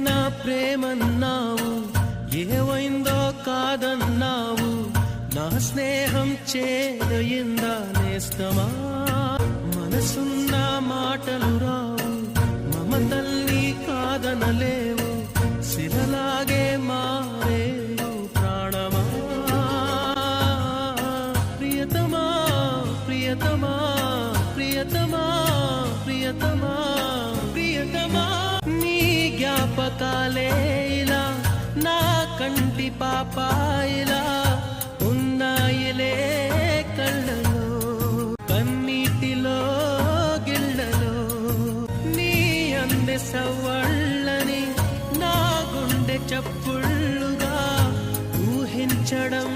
నా ప్రేమన్నావు, ఏవైందో కాదన్నావు, నా స్నేహం చేదయిందా నేస్తమా. మనసున్న మాటలు రావు, మమతల్ని కాదనలేవు, శిలలాగే మారేవు ప్రాణమా. ప్రియతమా ప్రియతమా ప్రియతమా ప్రియతమా ప్రియతమా, నీ జ్ఞాపకాలే ఇలా నా కంటి పాపాయిలా ఉన్నాయిలే కళ్ళలో, కన్నీటిలో గిళ్ళలో. నీ అందె సవ్వళ్ళని నా గుండె చప్పుళ్ళుగా ఊహించడం